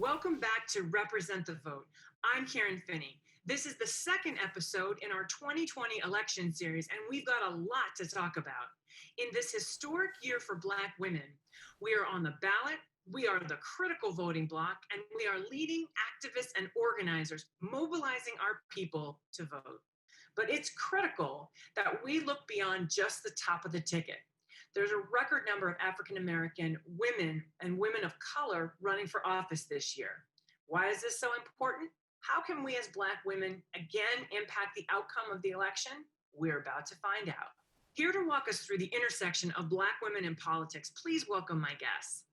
Welcome back to Represent the Vote. I'm Karen Finney. This is the second episode in our 2020 election series, and we've got a lot to talk about. In this historic year for Black women, we are on the ballot, we are the critical voting bloc, and we are leading activists and organizers mobilizing our people to vote. But it's critical that we look beyond just the top of the ticket. There's a record number of African American women and women of color running for office this year. Why is this so important? How can we as Black women again impact the outcome of the election? We're about to find out. Here to walk us through the intersection of Black women in politics, please welcome my guests.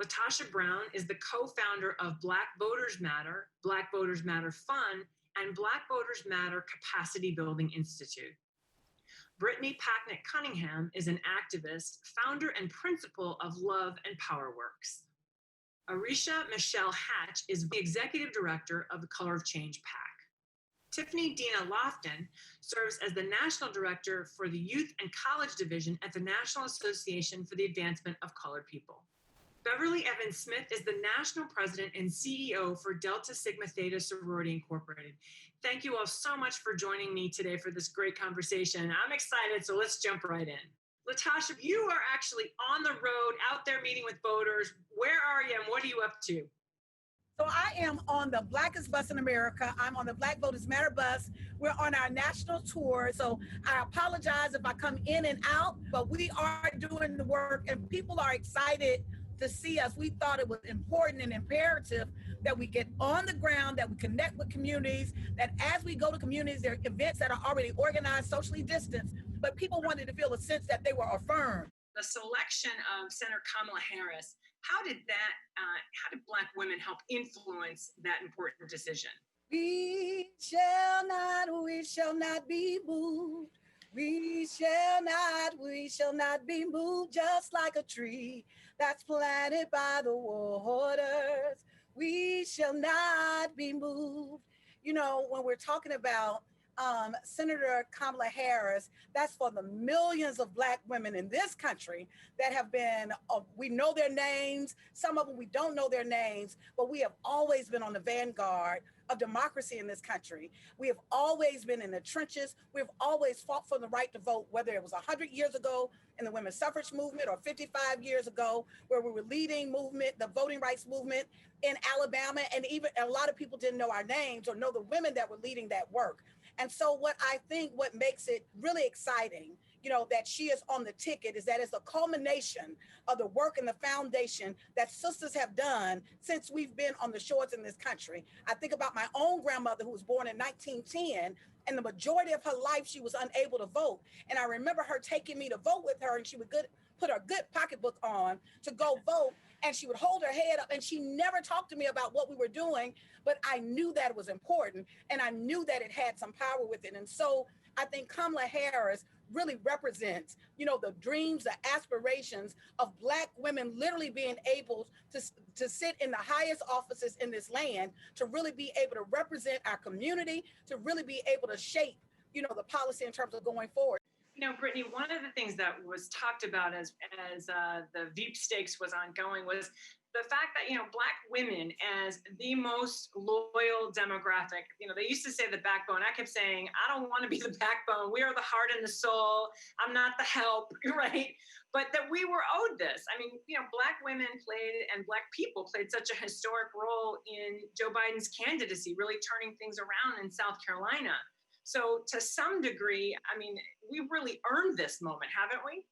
LaTosha Brown is the co-founder of Black Voters Matter Fund, and Black Voters Matter Capacity Building Institute. Brittany Packnett Cunningham is an activist, founder and principal of Love and Power Works. Arisa Michelle Hatch is the executive director of the Color of Change PAC. Tiffany Dena Loftin serves as the national director for the Youth and College Division at the National Association for the Advancement of Colored People. Beverly Evans Smith is the national president and CEO for Delta Sigma Theta Sorority Incorporated. Thank you all so much for joining me today for this great conversation. I'm excited, so let's jump right in. LaTosha, you are actually on the road, out there meeting with voters. Where are you and what are you up to? So I am on the Blackest bus in America. I'm on the Black Voters Matter bus. We're on our national tour. So I apologize if I come in and out, but we are doing the work and people are excited to see us. We thought it was important and imperative that we get on the ground, that we connect with communities, that as we go to communities, there are events that are already organized, socially distanced, but people wanted to feel a sense that they were affirmed. The selection of Senator Kamala Harris, how did Black women help influence that important decision? We shall not be moved. We shall not be moved, just like a tree that's planted by the waters. We shall not be moved. You know, when we're talking about Senator Kamala Harris, that's for the millions of Black women in this country that have been, we know their names, some of them we don't know their names, but we have always been on the vanguard of democracy in this country. We have always been in the trenches. We've always fought for the right to vote, whether it was 100 years ago in the women's suffrage movement or 55 years ago, where we were leading movement, the voting rights movement in Alabama, and even a lot of people didn't know our names or know the women that were leading that work. And so what makes it really exciting, you know, that she is on the ticket is that it's a culmination of the work and the foundation that sisters have done since we've been on the shores in this country. I think about my own grandmother who was born in 1910, and the majority of her life, she was unable to vote. And I remember her taking me to vote with her, and she would put her good pocketbook on to go vote. And she would hold her head up, and she never talked to me about what we were doing, but I knew that it was important, and I knew that it had some power with it. And so I think Kamala Harris really represents, you know, the dreams, the aspirations of Black women literally being able to sit in the highest offices in this land, to really be able to represent our community, to really be able to shape, you know, the policy in terms of going forward. You know, Brittany, one of the things that was talked about as the Veep stakes was ongoing was the fact that, you know, Black women as the most loyal demographic, you know, they used to say the backbone. I kept saying, I don't want to be the backbone. We are the heart and the soul. I'm not the help, right? But that we were owed this. I mean, you know, Black women and Black people played such a historic role in Joe Biden's candidacy, really turning things around in South Carolina. So to some degree, I mean, we really earned this moment, haven't we?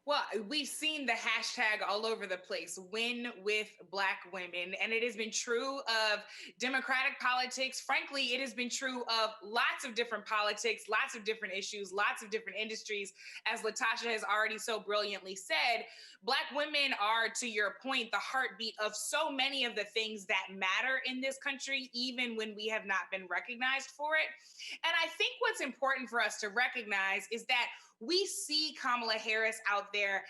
Well, we've seen the hashtag all over the place, win with Black women. And it has been true of Democratic politics. Frankly, it has been true of lots of different politics, lots of different issues, lots of different industries. As LaTosha has already so brilliantly said, Black women are, to your point, the heartbeat of so many of the things that matter in this country, even when we have not been recognized for it. And I think what's important for us to recognize is that we see Kamala Harris out there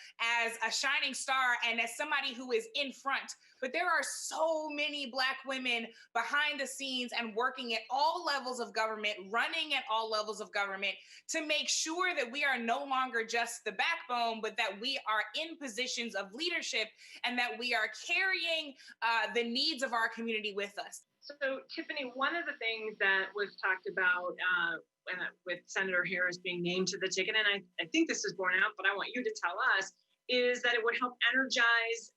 as a shining star and as somebody who is in front. But there are so many Black women behind the scenes and working at all levels of government, running at all levels of government to make sure that we are no longer just the backbone, but that we are in positions of leadership and that we are carrying the needs of our community with us. So, Tiffany, one of the things that was talked about with Senator Harris being named to the ticket, and I think this is borne out, but I want you to tell us, is that it would help energize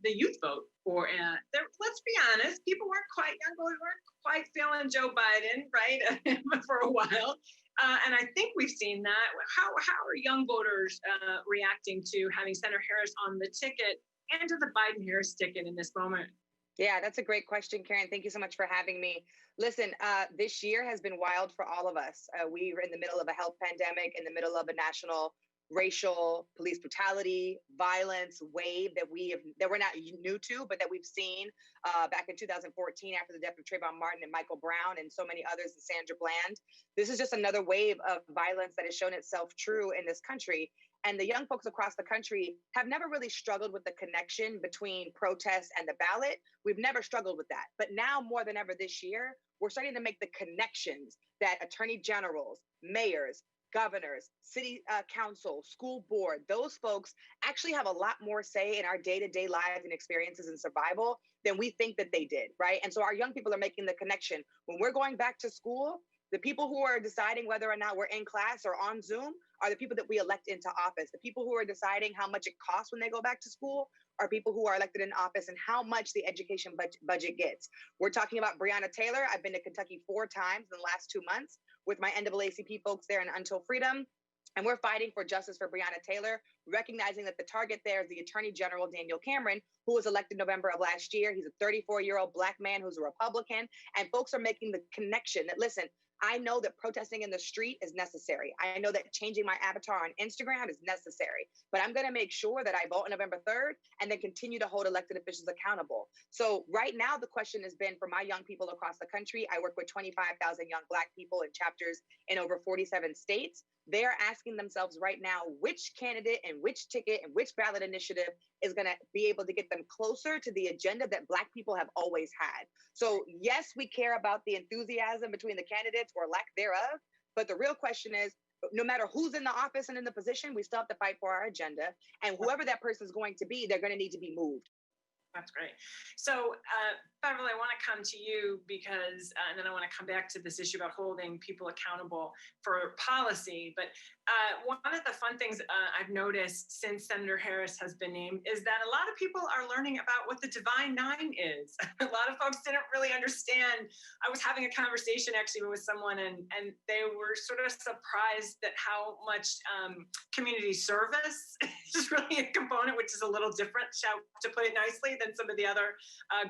the youth vote for, let's be honest, young people weren't quite feeling Joe Biden, right, for a while. And I think we've seen that. How are young voters reacting to having Senator Harris on the ticket and to the Biden-Harris ticket in this moment? Yeah, that's a great question, Karen. Thank you so much for having me. Listen, this year has been wild for all of us. We were in the middle of a health pandemic, in the middle of a national racial police brutality, violence wave that we're not new to, but that we've seen back in 2014 after the death of Trayvon Martin and Michael Brown and so many others, and Sandra Bland. This is just another wave of violence that has shown itself true in this country. And the young folks across the country have never really struggled with the connection between protest and the ballot. We've never struggled with that. But now more than ever this year, we're starting to make the connections that attorney generals, mayors, governors, city council, school board, those folks actually have a lot more say in our day-to-day lives and experiences and survival than we think that they did, right? And so our young people are making the connection. When we're going back to school, the people who are deciding whether or not we're in class or on Zoom are the people that we elect into office. The people who are deciding how much it costs when they go back to school are people who are elected in office and how much the education budget gets. We're talking about Breonna Taylor. I've been to Kentucky 4 times in the last 2 months with my NAACP folks there in Until Freedom. And we're fighting for justice for Breonna Taylor, recognizing that the target there is the Attorney General, Daniel Cameron, who was elected November of last year. He's a 34-year-old Black man who's a Republican. And folks are making the connection that, listen, I know that protesting in the street is necessary. I know that changing my avatar on Instagram is necessary, but I'm going to make sure that I vote on November 3rd and then continue to hold elected officials accountable. So right now, the question has been for my young people across the country. I work with 25,000 young Black people in chapters in over 47 states. They're asking themselves right now, which candidate and which ticket and which ballot initiative is going to be able to get them closer to the agenda that Black people have always had. So yes, we care about the enthusiasm between the candidates or lack thereof, but the real question is, no matter who's in the office and in the position, we still have to fight for our agenda. And whoever that person is going to be, they're going to need to be moved. That's great. So, Beverly, I want to come to you because, and then I want to come back to this issue about holding people accountable for policy. But one of the fun things I've noticed since Senator Harris has been named is that a lot of people are learning about what the Divine Nine is. A lot of folks didn't really understand. I was having a conversation actually with someone, and they were sort of surprised at how much community service is really a component, which is a little different, to put it nicely, than some of the other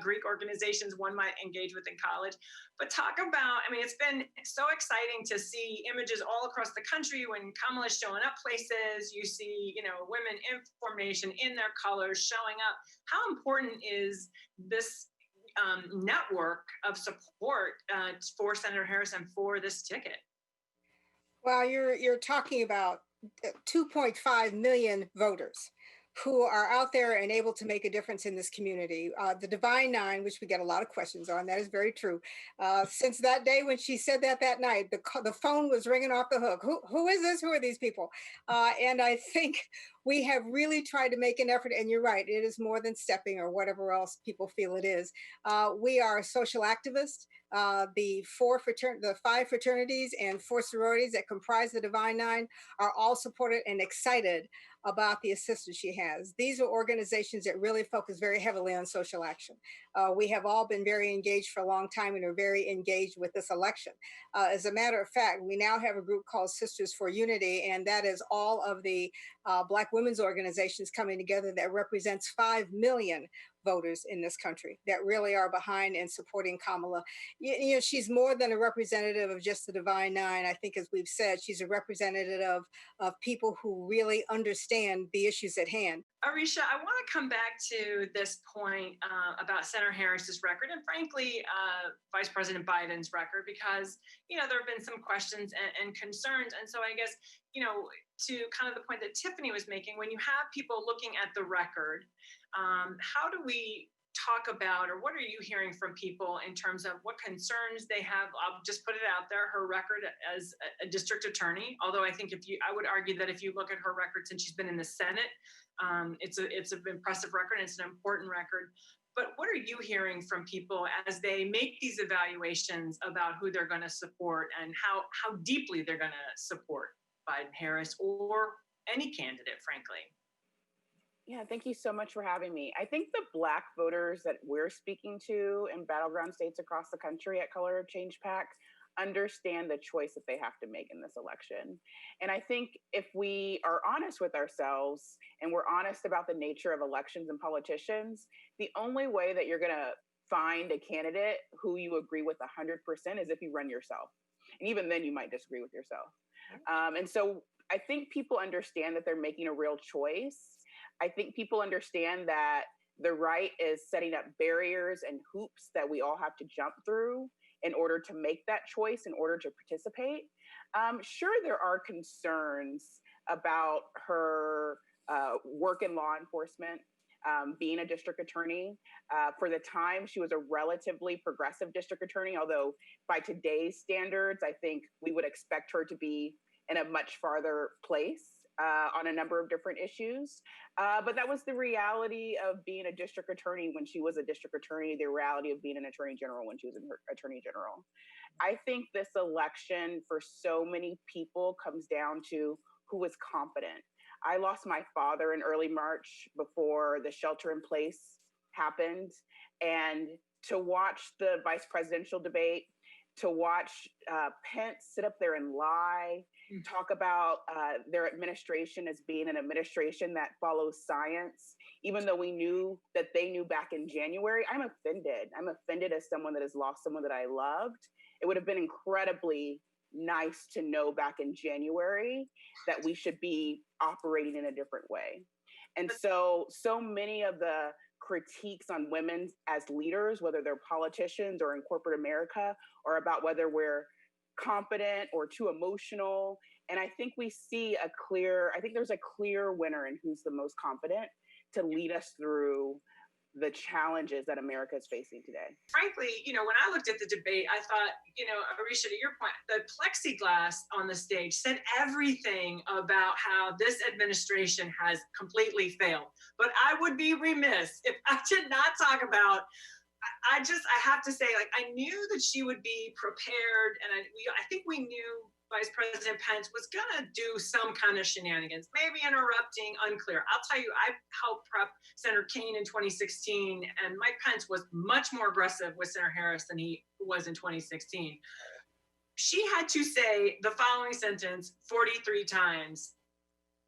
Greek organizations one might engage with in college. But talk about, I mean, it's been so exciting to see images all across the country when Kamala's showing up places. You see, women in formation in their colors showing up. How important is this network of support for Senator Harris and for this ticket? Well, you're talking about 2.5 million voters who are out there and able to make a difference in this community. The Divine Nine, which we get a lot of questions on, that is very true. Since that day when she said that night, the phone was ringing off the hook. Who is this? Who are these people? And I think we have really tried to make an effort, and you're right, it is more than stepping or whatever else people feel it is. We are social activists. The 5 fraternities and 4 sororities that comprise the Divine Nine are all supported and excited about the assistance she has. These are organizations that really focus very heavily on social action. We have all been very engaged for a long time and are very engaged with this election. As a matter of fact, we now have a group called Sisters for Unity, and that is all of the Black women's organizations coming together that represents 5 million voters in this country that really are behind and supporting Kamala. She's more than a representative of just the Divine Nine. I think, as we've said, she's a representative of people who really understand the issues at hand. Arisa, I want to come back to this point about Senator Harris's record and, frankly, Vice President Biden's record, because, there have been some questions and concerns. And so I guess, to kind of the point that Tiffany was making, when you have people looking at the record, how do we talk about, or what are you hearing from people in terms of what concerns they have? I'll just put it out there, her record as a district attorney, although I think I would argue that if you look at her record since she's been in the Senate, it's an impressive record. And it's an important record. But what are you hearing from people as they make these evaluations about who they're going to support and how deeply they're going to support Biden, Harris, or any candidate, frankly? Yeah, thank you so much for having me. I think the Black voters that we're speaking to in battleground states across the country at Color of Change PAC understand the choice that they have to make in this election. And I think if we are honest with ourselves and we're honest about the nature of elections and politicians, the only way that you're going to find a candidate who you agree with 100% is if you run yourself. And even then you might disagree with yourself. And so I think people understand that they're making a real choice. I think people understand that the right is setting up barriers and hoops that we all have to jump through in order to make that choice, in order to participate. Sure, there are concerns about her work in law enforcement, being a district attorney. For the time, she was a relatively progressive district attorney, although by today's standards, I think we would expect her to be in a much farther place on a number of different issues. But that was the reality of being a district attorney when she was a district attorney, the reality of being an attorney general when she was an attorney general. I think this election for so many people comes down to who is competent. I lost my father in early March before the shelter in place happened. And to watch the vice presidential debate, to watch Pence sit up there and lie, talk about their administration as being an administration that follows science, even though we knew that they knew back in January, I'm offended. I'm offended as someone that has lost someone that I loved. It would have been incredibly nice to know back in January that we should be operating in a different way. And so many of the critiques on women as leaders, whether they're politicians or in corporate America, are about whether we're competent or too emotional. And I think there's a clear winner in who's the most competent to lead us through the challenges that America is facing today. Frankly, when I looked at the debate, I thought, Arisa, to your point, the plexiglass on the stage said everything about how this administration has completely failed. But I would be remiss if I did not talk about, I have to say, I knew that she would be prepared. And I think we knew Vice President Pence was going to do some kind of shenanigans, maybe interrupting, unclear. I'll tell you, I helped prep Senator Kaine in 2016, and Mike Pence was much more aggressive with Senator Harris than he was in 2016. She had to say the following sentence 43 times.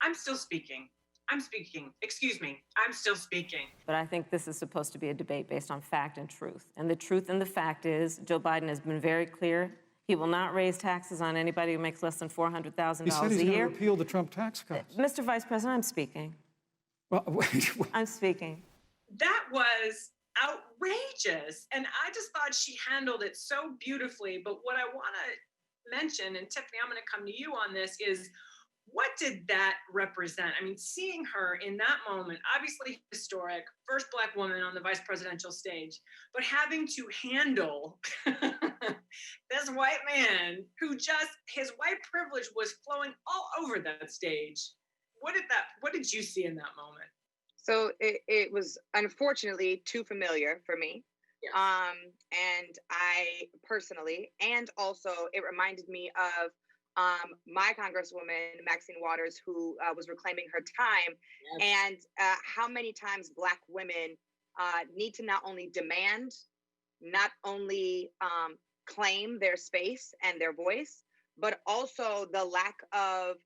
I'm still speaking. I'm speaking. Excuse me. I'm still speaking. But I think this is supposed to be a debate based on fact and truth. And the truth and the fact is Joe Biden has been very clear. He will not raise taxes on anybody who makes less than $400,000 a year. He said he's going to repeal the Trump tax cuts. Mr. Vice President, I'm speaking. Well, wait. I'm speaking. That was outrageous. And I just thought she handled it so beautifully. But what I want to mention, and Tiffany, I'm going to come to you on this, is what did that represent? I mean, seeing her in that moment, obviously historic, first Black woman on the vice presidential stage, but having to handle this white man who his white privilege was flowing all over that stage. What did you see in that moment? So it was unfortunately too familiar for me. Yes. And I personally, and also it reminded me of my Congresswoman, Maxine Waters, who was reclaiming her time, yes. And how many times Black women need to not only demand, not only claim their space and their voice, but also the lack of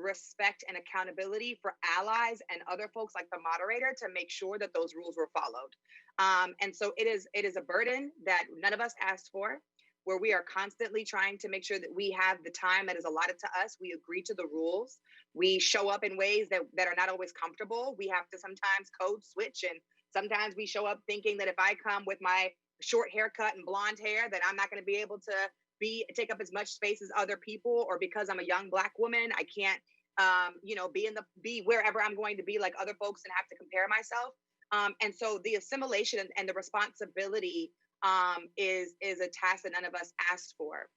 respect and accountability for allies and other folks like the moderator to make sure that those rules were followed. And so it is a burden that none of us asked for, where we are constantly trying to make sure that we have the time that is allotted to us. We agree to the rules. We show up in ways that are not always comfortable. We have to sometimes code switch, and sometimes we show up thinking that if I come with my short haircut and blonde hair, that I'm not going to be able to take up as much space as other people, or because I'm a young Black woman, I can't, be wherever I'm going to be like other folks and have to compare myself. And so the assimilation and the responsibility is a task that none of us asked for.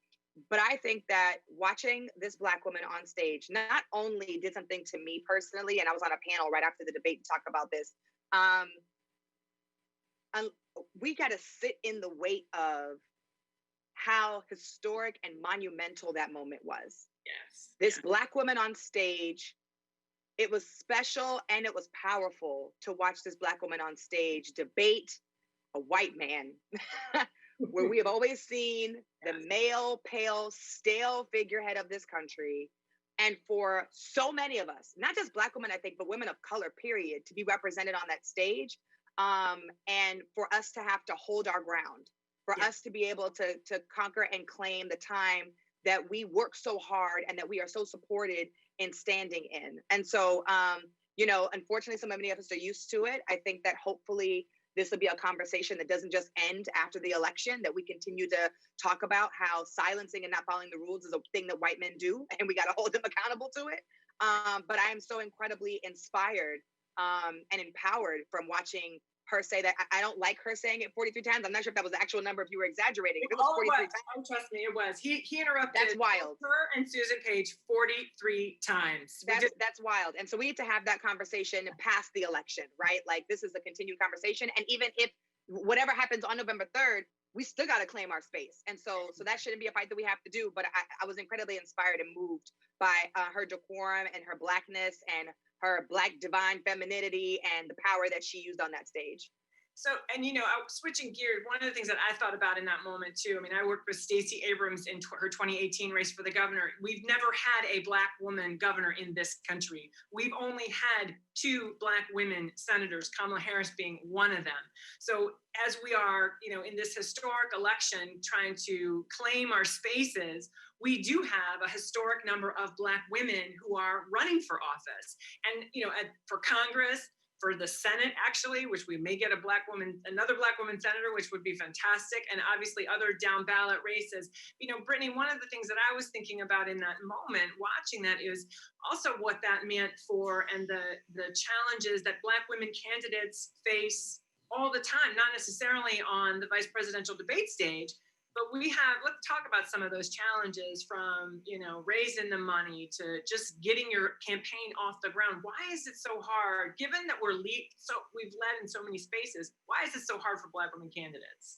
But I think that watching this Black woman on stage not only did something to me personally, and I was on a panel right after the debate to talk about this. We got to sit in the weight of how historic and monumental that moment was. Yes. This Black woman on stage, it was special and it was powerful to watch this Black woman on stage debate a white man, where we have always seen the male, pale, stale figurehead of this country. And for so many of us, not just Black women, I think, but women of color, period, to be represented on that stage, and for us to have to hold our ground, for us to be able to conquer and claim the time that we work so hard and that we are so supported in standing in. And so, unfortunately, so many of us are used to it. I think that hopefully this will be a conversation that doesn't just end after the election, that we continue to talk about how silencing and not following the rules is a thing that white men do, and we got to hold them accountable to it. But I am so incredibly inspired and empowered from watching her say that. I don't like her saying it 43 times. I'm not sure if that was the actual number, if you were exaggerating. If it was 43 times. Oh, trust me, it was. He interrupted That's wild. Her and Susan Page 43 times. That's wild. And so we need to have that conversation past the election, right? Like, this is a continued conversation. And even if whatever happens on November 3rd, we still got to claim our space. And so that shouldn't be a fight that we have to do. But I was incredibly inspired and moved by her decorum and her Blackness and her Black divine femininity and the power that she used on that stage. So, and switching gears, one of the things that I thought about in that moment too, I mean, I worked with Stacey Abrams in her 2018 race for the governor. We've never had a Black woman governor in this country. We've only had 2 Black women senators, Kamala Harris being one of them. So as we are, in this historic election, trying to claim our spaces, we do have a historic number of Black women who are running for office. And, for Congress, for the Senate, actually, which we may get another Black woman senator, which would be fantastic, and obviously other down ballot races. Brittany, one of the things that I was thinking about in that moment, watching that, is also what that meant for, and the challenges that Black women candidates face all the time, not necessarily on the vice presidential debate stage, but let's talk about some of those challenges, from, raising the money to just getting your campaign off the ground. Why is it so hard, given that we've led in so many spaces? Why is it so hard for Black women candidates?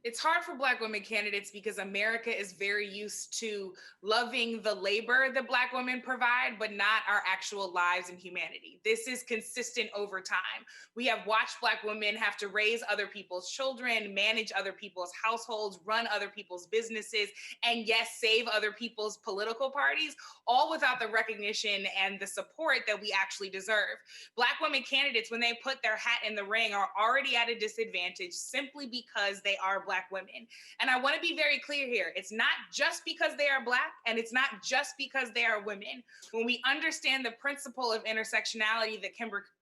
It's hard for Black women candidates because America is very used to loving the labor that Black women provide, but not our actual lives and humanity. This is consistent over time. We have watched Black women have to raise other people's children, manage other people's households, run other people's businesses, and yes, save other people's political parties, all without the recognition and the support that we actually deserve. Black women candidates, when they put their hat in the ring, are already at a disadvantage simply because they are Black women. And I want to be very clear here. It's not just because they are Black, and it's not just because they are women. When we understand the principle of intersectionality that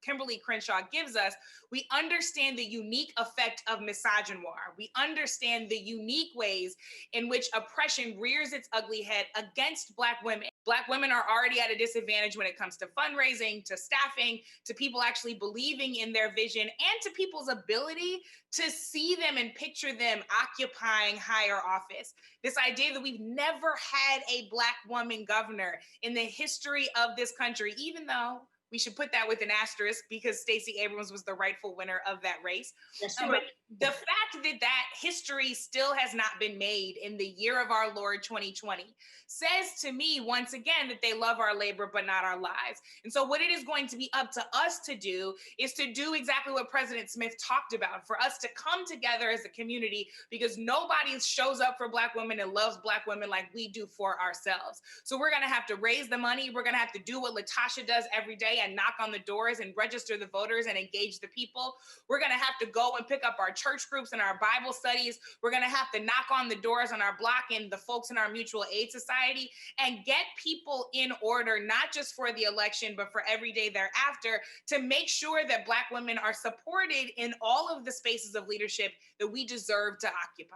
Kimberly Crenshaw gives us, we understand the unique effect of misogynoir. We understand the unique ways in which oppression rears its ugly head against Black women. Black women are already at a disadvantage when it comes to fundraising, to staffing, to people actually believing in their vision, and to people's ability to see them and picture them occupying higher office. This idea that we've never had a Black woman governor in the history of this country, even though We should put that with an asterisk because Stacey Abrams was the rightful winner of that race. Yes, But the fact that history still has not been made in the year of our Lord 2020 says to me, once again, that they love our labor, but not our lives. And so what it is going to be up to us to do is to do exactly what President Smith talked about, for us to come together as a community, because nobody shows up for Black women and loves Black women like we do for ourselves. So we're going to have to raise the money. We're going to have to do what LaTosha does every day and knock on the doors and register the voters and engage the people. We're going to have to go and pick up our church groups and our Bible studies. We're going to have to knock on the doors on our block and the folks in our mutual aid society and get people in order, not just for the election, but for every day thereafter, to make sure that Black women are supported in all of the spaces of leadership that we deserve to occupy.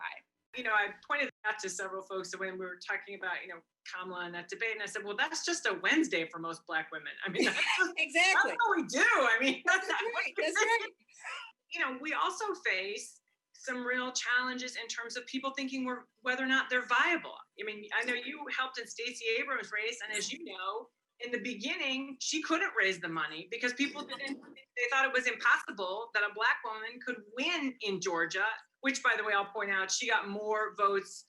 I pointed out to several folks when we were talking about, Kamala and that debate, and I said, well, that's just a Wednesday for most Black women. I mean, Exactly. that's what we do. I mean, that's right. That's right. We also face some real challenges in terms of people thinking whether or not they're viable. I mean, I know you helped in Stacey Abrams' race, and as you know, in the beginning, she couldn't raise the money because they thought it was impossible that a Black woman could win in Georgia, which, by the way, I'll point out, she got more votes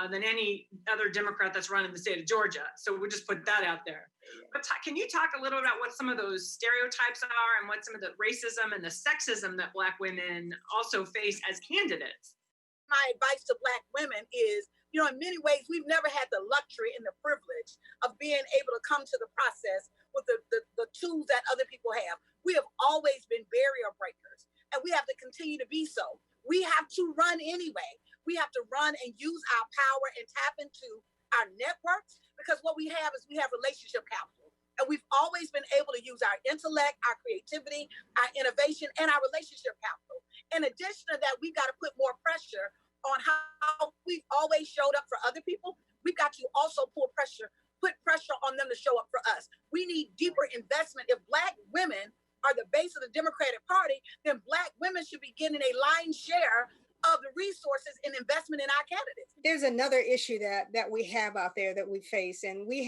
than any other Democrat that's run in the state of Georgia. So we'll just put that out there. But can you talk a little about what some of those stereotypes are and what some of the racism and the sexism that Black women also face as candidates? My advice to Black women is, in many ways, we've never had the luxury and the privilege of being able to come to the process with the tools that other people have. We have always been barrier breakers, and we have to continue to be so. We have to run anyway. We have to run and use our power and tap into our networks, because what we have relationship capital. And we've always been able to use our intellect, our creativity, our innovation, and our relationship capital. In addition to that, we've got to put more pressure on how we've always showed up for other people. We've got to also put pressure on them to show up for us. We need deeper investment. If Black women are the base of the Democratic Party, then Black women should be getting a lion's share of the resources and investment in our candidates. There's another issue that we have out there that we face, and we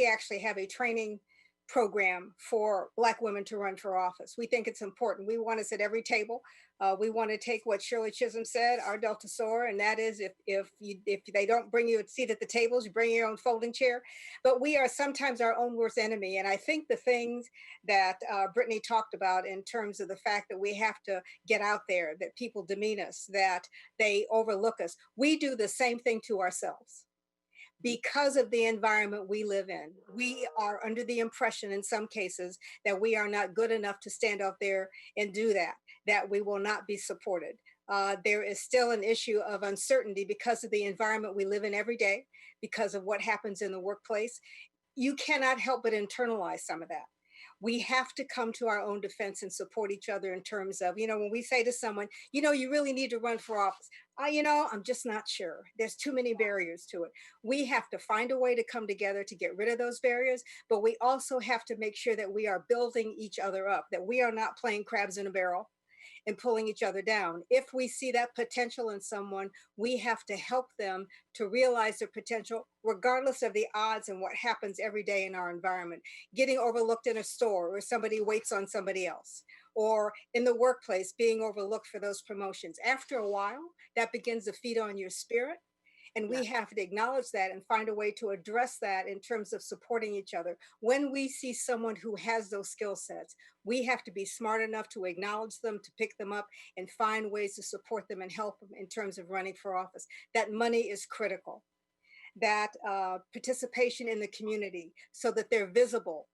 actually have a training program for Black women to run for office. We think it's important. We want to sit at every table. We want to take what Shirley Chisholm said, our Delta Sora, and that is if they don't bring you a seat at the tables, you bring your own folding chair. But we are sometimes our own worst enemy. And I think the things that Brittany talked about in terms of the fact that we have to get out there, that people demean us, that they overlook us, we do the same thing to ourselves. Because of the environment we live in, we are under the impression in some cases that we are not good enough to stand out there and do that we will not be supported. There is still an issue of uncertainty because of the environment we live in every day, because of what happens in the workplace. You cannot help but internalize some of that. We have to come to our own defense and support each other in terms of, when we say to someone, you really need to run for office. I'm just not sure. There's too many barriers to it. We have to find a way to come together to get rid of those barriers, but we also have to make sure that we are building each other up, that we are not playing crabs in a barrel and pulling each other down. If we see that potential in someone, we have to help them to realize their potential, regardless of the odds and what happens every day in our environment. Getting overlooked in a store where somebody waits on somebody else, or in the workplace, being overlooked for those promotions. After a while, that begins to feed on your spirit. And we have to acknowledge that and find a way to address that in terms of supporting each other. When we see someone who has those skill sets, we have to be smart enough to acknowledge them, to pick them up and find ways to support them and help them in terms of running for office. That money is critical. That participation in the community so that they're visible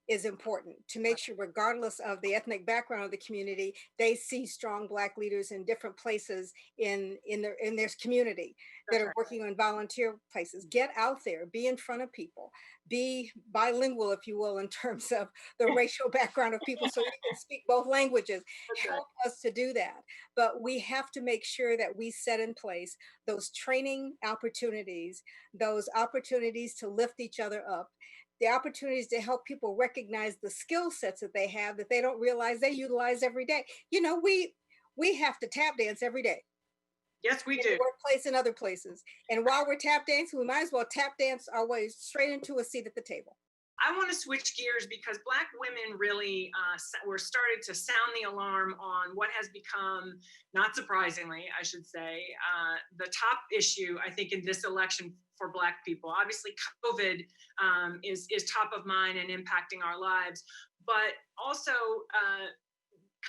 is important, to make sure, regardless of the ethnic background of the community, they see strong Black leaders in different places in their community that are working on volunteer places. Get out there, be in front of people, be bilingual, if you will, in terms of the racial background of people, so you can speak both languages. Help us to do that. But we have to make sure that we set in place those training opportunities, those opportunities to lift each other up, the opportunities to help people recognize the skill sets that they have that they don't realize they utilize every day. We have to tap dance every day. Yes, we do. In the workplace and other places. And while we're tap dancing, we might as well tap dance our way straight into a seat at the table. I want to switch gears because Black women really were started to sound the alarm on what has become, not surprisingly, I should say, the top issue, I think, in this election for Black people. Obviously, COVID is top of mind and impacting our lives, but also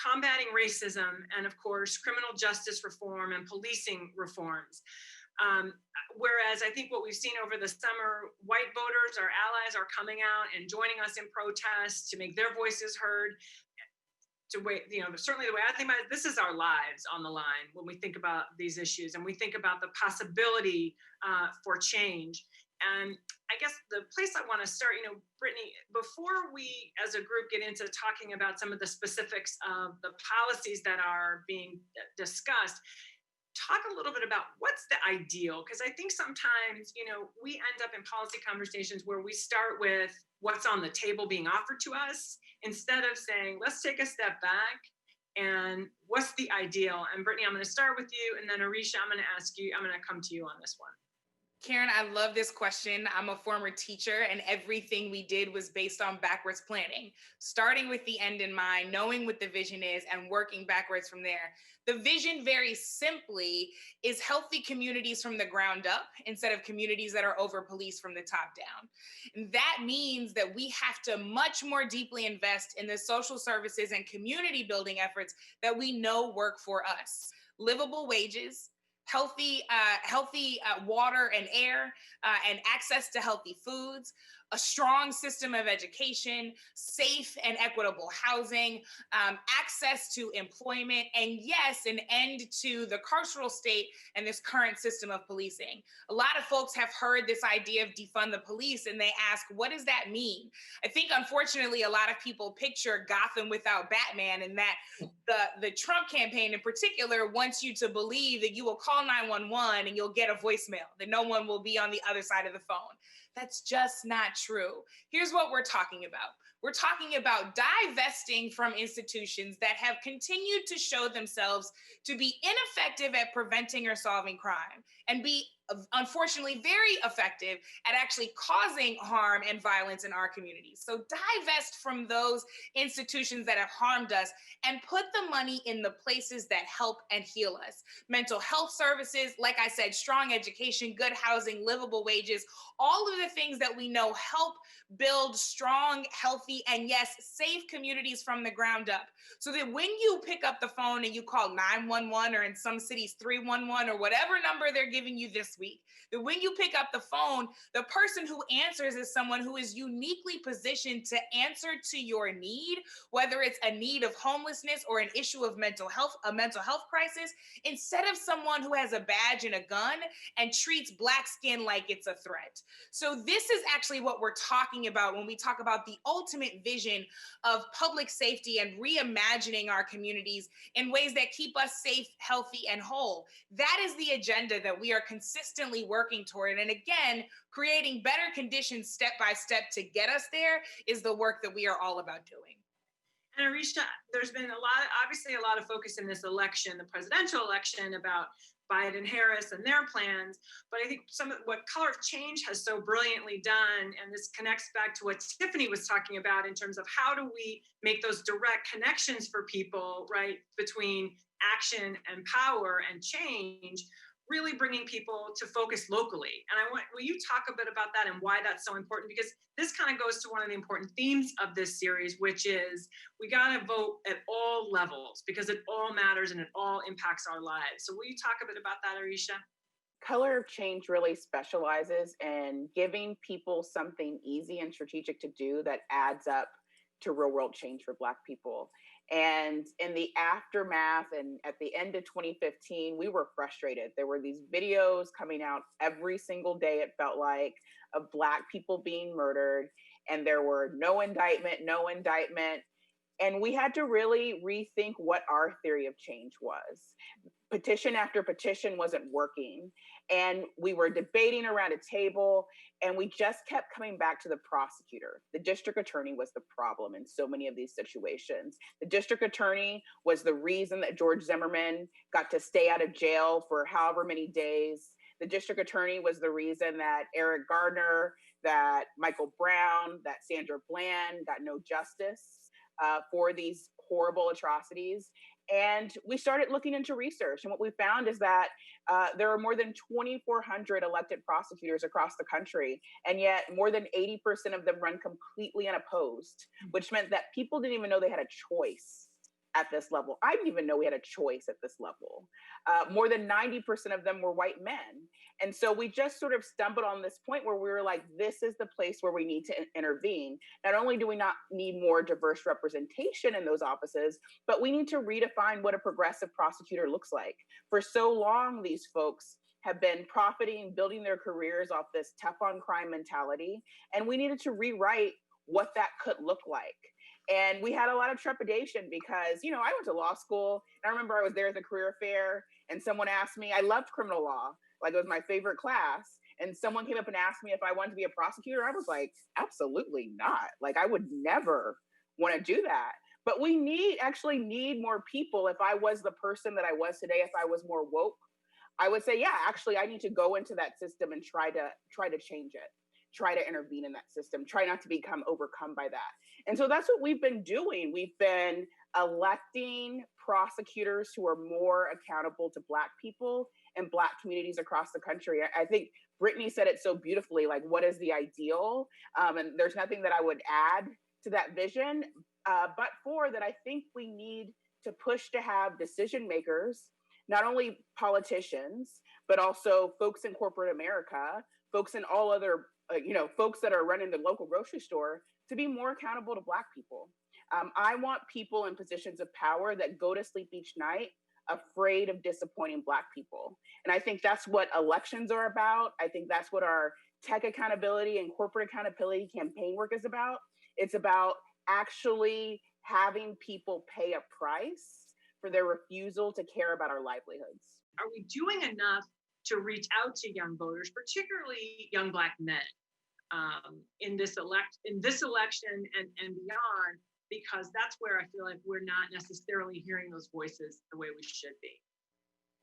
combating racism and, of course, criminal justice reform and policing reforms. Whereas I think what we've seen over the summer, white voters, our allies, are coming out and joining us in protests to make their voices heard. Certainly the way I think about it, this is our lives on the line when we think about these issues and we think about the possibility for change. And I guess the place I want to start, Brittany, before we as a group get into talking about some of the specifics of the policies that are being discussed, talk a little bit about what's the ideal, because I think sometimes, we end up in policy conversations where we start with what's on the table being offered to us instead of saying, let's take a step back and what's the ideal. And Brittany, I'm going to start with you, and then Arisa, I'm going to come to you on this one. Karen, I love this question. I'm a former teacher, and everything we did was based on backwards planning, starting with the end in mind, knowing what the vision is, and working backwards from there. The vision, very simply, is healthy communities from the ground up instead of communities that are over-policed from the top down. And that means that we have to much more deeply invest in the social services and community building efforts that we know work for us. Livable wages, healthy water and air, and access to healthy foods, a strong system of education, safe and equitable housing, access to employment, and yes, an end to the carceral state and this current system of policing. A lot of folks have heard this idea of defund the police, and they ask, what does that mean? I think, unfortunately, a lot of people picture Gotham without Batman, and that the Trump campaign in particular wants you to believe that you will call 911 and you'll get a voicemail, that no one will be on the other side of the phone. That's just not true. Here's what we're talking about. We're talking about divesting from institutions that have continued to show themselves to be ineffective at preventing or solving crime, and be, unfortunately, very effective at actually causing harm and violence in our communities. So divest from those institutions that have harmed us and put the money in the places that help and heal us. Mental health services, like I said, strong education, good housing, livable wages, all of the things that we know help build strong, healthy, and yes, safe communities from the ground up. So that when you pick up the phone and you call 911, or in some cities 311, or whatever number they're giving you this week, that when you pick up the phone, the person who answers is someone who is uniquely positioned to answer to your need, whether it's a need of homelessness or an issue of mental health, a mental health crisis, instead of someone who has a badge and a gun and treats Black skin like it's a threat. So this is actually what we're talking about when we talk about the ultimate vision of public safety and reimagining our communities in ways that keep us safe, healthy, and whole. That is the agenda that we are consistently working toward. And again, creating better conditions step by step to get us there is the work that we are all about doing. And Arisa, there's been obviously a lot of focus in this election, the presidential election, about Biden-Harris and their plans. But I think some of what Color of Change has so brilliantly done, and this connects back to what Tiffany was talking about in terms of how do we make those direct connections for people, right, between action and power and change, really bringing people to focus locally. And will you talk a bit about that and why that's so important? Because this kind of goes to one of the important themes of this series, which is we got to vote at all levels because it all matters and it all impacts our lives. So will you talk a bit about that, Arisa? Color of Change really specializes in giving people something easy and strategic to do that adds up to real world change for Black people. And in the aftermath and at the end of 2015, we were frustrated. There were these videos coming out every single day, it felt like, of Black people being murdered. And there were no indictment. And we had to really rethink what our theory of change was. Petition after petition wasn't working. And we were debating around a table, and we just kept coming back to the prosecutor. The district attorney was the problem in so many of these situations. The district attorney was the reason that George Zimmerman got to stay out of jail for however many days. The district attorney was the reason that Eric Gardner, that Michael Brown, that Sandra Bland got no justice for these horrible atrocities. And we started looking into research. And what we found is that there are more than 2,400 elected prosecutors across the country. And yet more than 80% of them run completely unopposed, which meant that people didn't even know they had a choice at this level. I didn't even know we had a choice at this level. More than 90% of them were white men. And so we just sort of stumbled on this point where we were like, this is the place where we need to intervene. Not only do we not need more diverse representation in those offices, but we need to redefine what a progressive prosecutor looks like. For so long, these folks have been profiting, building their careers off this tough on crime mentality. And we needed to rewrite what that could look like. And we had a lot of trepidation because, you know, I went to law school. And I remember I was there at the career fair and someone asked me, I loved criminal law, like it was my favorite class. And someone came up and asked me if I wanted to be a prosecutor. I was like, absolutely not. Like I would never want to do that. But we actually need more people. If I was the person that I was today, if I was more woke, I would say, yeah, actually, I need to go into that system and try to change it. Try to intervene in that system, try not to become overcome by that. And so that's what we've been doing. We've been electing prosecutors who are more accountable to Black people and Black communities across the country. I think Brittany said it so beautifully, like, what is the ideal? And there's nothing that I would add to that vision, but for that, I think we need to push to have decision makers, not only politicians, but also folks in corporate America, folks in all other folks that are running the local grocery store to be more accountable to Black people. I want people in positions of power that go to sleep each night afraid of disappointing Black people. And I think that's what elections are about. I think that's what our tech accountability and corporate accountability campaign work is about. It's about actually having people pay a price for their refusal to care about our livelihoods. Are we doing enough to reach out to young voters, particularly young Black men, in this election and beyond? Because that's where I feel like we're not necessarily hearing those voices the way we should be.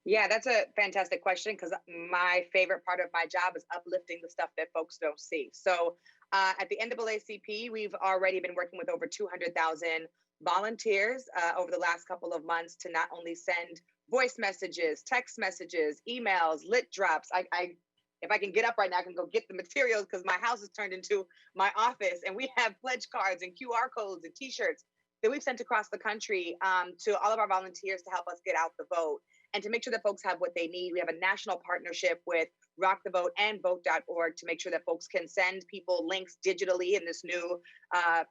Yeah, that's a fantastic question, because my favorite part of my job is uplifting the stuff that folks don't see. So at the NAACP, we've already been working with over 200,000 volunteers over the last couple of months to not only send voice messages, text messages, emails, lit drops. If I can get up right now, I can go get the materials because my house is turned into my office, and we have pledge cards and QR codes and T-shirts that we've sent across the country to all of our volunteers to help us get out the vote and to make sure that folks have what they need. We have a national partnership with Rock the Vote and Vote.org to make sure that folks can send people links digitally in this new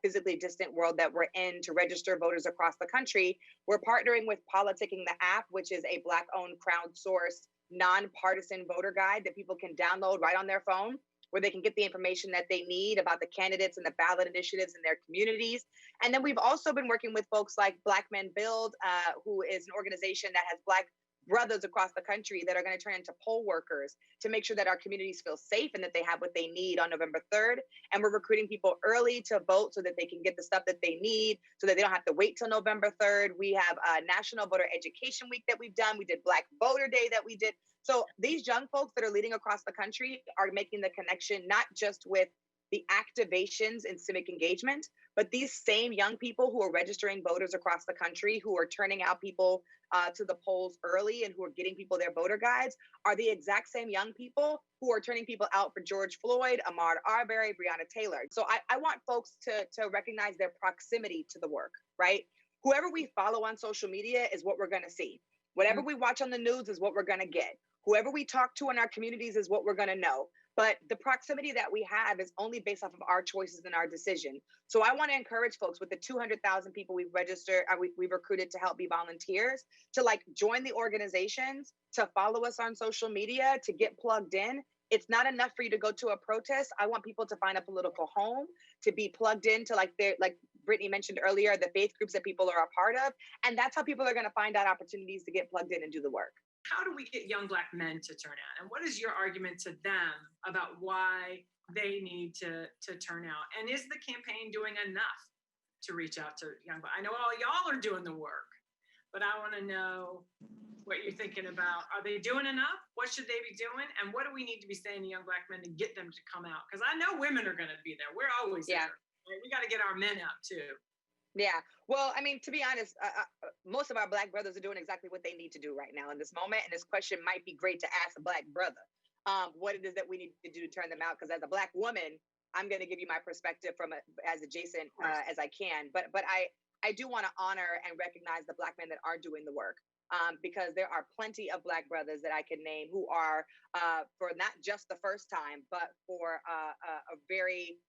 physically distant world that we're in to register voters across the country. We're partnering with Politicking the App, which is a Black-owned, crowdsourced, nonpartisan voter guide that people can download right on their phone, where they can get the information that they need about the candidates and the ballot initiatives in their communities. And then we've also been working with folks like Black Men Build, who is an organization that has Black brothers across the country that are going to turn into poll workers to make sure that our communities feel safe and that they have what they need on November 3rd. And we're recruiting people early to vote so that they can get the stuff that they need, so that they don't have to wait till November 3rd. We have a National Voter Education Week that we've done. We did Black Voter Day that we did. So these young folks that are leading across the country are making the connection, not just with the activations and civic engagement, but these same young people who are registering voters across the country, who are turning out people to the polls early and who are getting people their voter guides, are the exact same young people who are turning people out for George Floyd, Ahmaud Arbery, Breonna Taylor. So I want folks to recognize their proximity to the work, right? Whoever we follow on social media is what we're going to see. Whatever we watch on the news is what we're going to get. Whoever we talk to in our communities is what we're going to know. But the proximity that we have is only based off of our choices and our decision. So I want to encourage folks, with the 200,000 people we've registered, we've recruited to help be volunteers, to join the organizations, to follow us on social media, to get plugged in. It's not enough for you to go to a protest. I want people to find a political home, to be plugged into, like Brittany mentioned earlier, the faith groups that people are a part of. And that's how people are going to find out opportunities to get plugged in and do the work. How do we get young Black men to turn out? And what is your argument to them about why they need to turn out? And is the campaign doing enough to reach out to young Black? I know all y'all are doing the work, but I want to know what you're thinking about. Are they doing enough? What should they be doing? And what do we need to be saying to young Black men to get them to come out? Because I know women are going to be there. We're always there. Right? We got to get our men out too. Yeah. Well, I mean, to be honest, most of our Black brothers are doing exactly what they need to do right now in this moment. And this question might be great to ask a Black brother, what it is that we need to do to turn them out. Because as a Black woman, I'm going to give you my perspective from as adjacent as I can. But I do want to honor and recognize the Black men that are doing the work. Because there are plenty of Black brothers that I can name who are, for not just the first time, but for a very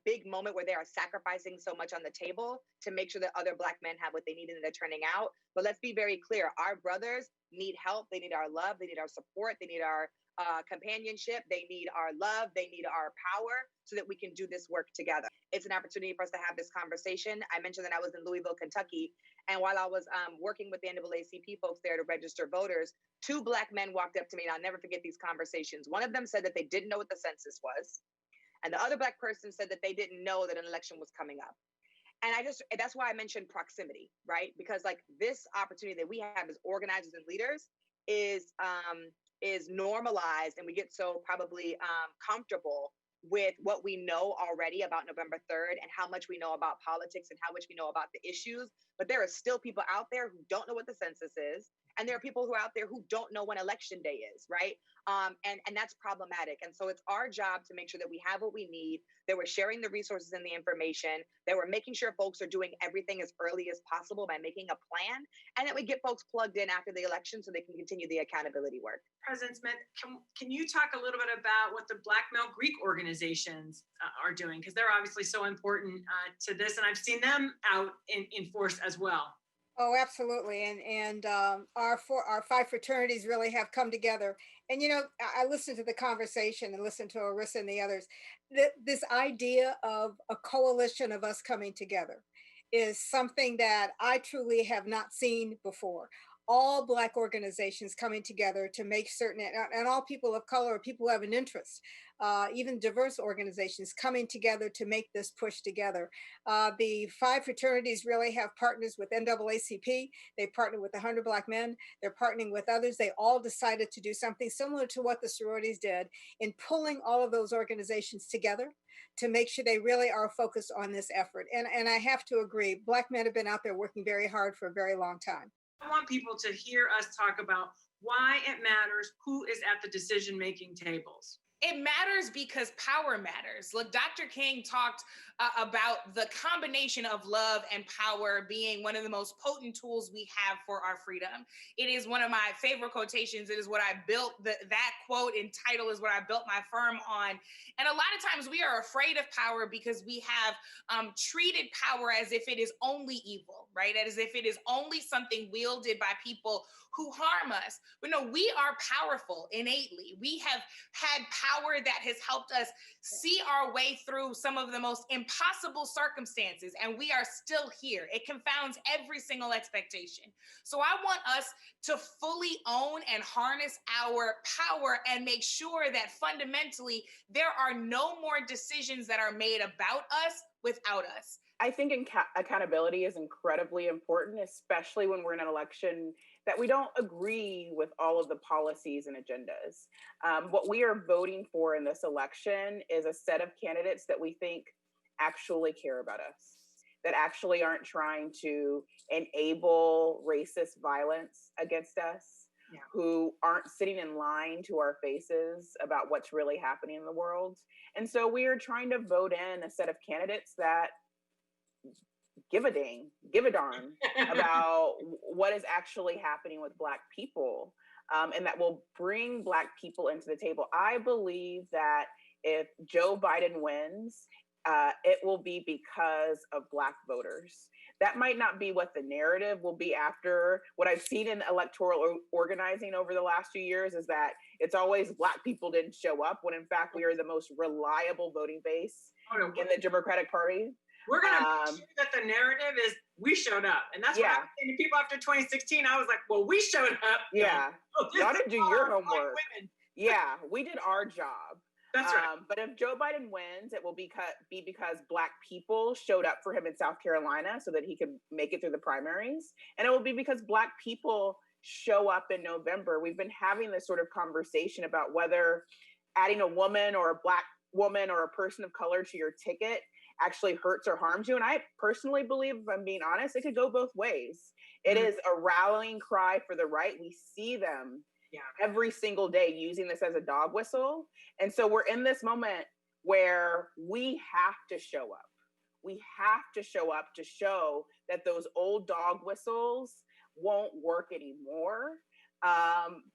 big moment where they are sacrificing so much on the table to make sure that other Black men have what they need and they're turning out. But let's be very clear. Our brothers need help. They need our love. They need our support. They need our companionship. They need our love. They need our power so that we can do this work together. It's an opportunity for us to have this conversation. I mentioned that I was in Louisville, Kentucky. And while I was working with the NAACP folks there to register voters, 2 Black men walked up to me, and I'll never forget these conversations. One of them said that they didn't know what the census was. And the other Black person said that they didn't know that an election was coming up. And that's why I mentioned proximity, right? Because like this opportunity that we have as organizers and leaders is normalized, and we get so probably comfortable with what we know already about November 3rd and how much we know about politics and how much we know about the issues. But there are still people out there who don't know what the census is. And there are people who are out there who don't know when election day is, right? And that's problematic. And so it's our job to make sure that we have what we need, that we're sharing the resources and the information, that we're making sure folks are doing everything as early as possible by making a plan, and that we get folks plugged in after the election so they can continue the accountability work. President Smith, can you talk a little bit about what the Black male Greek organizations are doing? Because they're obviously so important to this, and I've seen them out in force as well. Oh, absolutely. And our 5 fraternities really have come together. And, you know, I listened to the conversation and listened to Arisa and the others. This idea of a coalition of us coming together is something that I truly have not seen before. All Black organizations coming together to make certain, and all people of color or people who have an interest, even diverse organizations coming together to make this push together. The 5 fraternities really have partners with NAACP. They partnered with 100 Black men. They're partnering with others. They all decided to do something similar to what the sororities did in pulling all of those organizations together to make sure they really are focused on this effort. And I have to agree, Black men have been out there working very hard for a very long time. I want people to hear us talk about why it matters who is at the decision-making tables. It matters because power matters. Look, Dr. King talked about the combination of love and power being one of the most potent tools we have for our freedom. It is one of my favorite quotations. It is what I built, that quote and title is what I built my firm on. And a lot of times we are afraid of power because we have treated power as if it is only evil, right? As if it is only something wielded by people who harm us. But no, we are powerful innately. We have had power that has helped us see our way through some of the most impossible circumstances, and we are still here. It confounds every single expectation. So I want us to fully own and harness our power and make sure that fundamentally there are no more decisions that are made about us without us. I think accountability is incredibly important, especially when we're in an election that we don't agree with all of the policies and agendas. What we are voting for in this election is a set of candidates that we think actually care about us, that actually aren't trying to enable racist violence against us, who aren't sitting in line to our faces about what's really happening in the world. And so we are trying to vote in a set of candidates that give a darn about what is actually happening with Black people, and that will bring Black people into the table. I believe that if Joe Biden wins, it will be because of Black voters. That might not be what the narrative will be after. What I've seen in electoral organizing over the last few years is that it's always Black people didn't show up, when in fact we are the most reliable voting base in the Democratic Party. We're going to make sure that the narrative is we showed up. And that's what I was saying to people after 2016. I was like, well, we showed up. Yeah. Y'all didn't do your homework. Yeah, we did our job. That's right. But if Joe Biden wins, it will be because Black people showed up for him in South Carolina so that he could make it through the primaries. And it will be because Black people show up in November. We've been having this sort of conversation about whether adding a woman or a Black woman or a person of color to your ticket actually hurts or harms you. And I personally believe, if I'm being honest, it could go both ways. It is a rallying cry for the right. We see them every single day using this as a dog whistle. And so we're in this moment where we have to show up. We have to show up to show that those old dog whistles won't work anymore,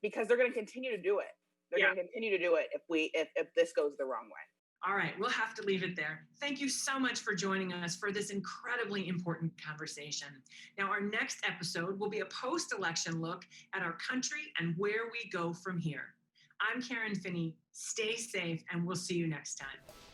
because they're going to continue to do it. They're going to continue to do it if this goes the wrong way. All right, we'll have to leave it there. Thank you so much for joining us for this incredibly important conversation. Now, our next episode will be a post-election look at our country and where we go from here. I'm Karen Finney. Stay safe, and we'll see you next time.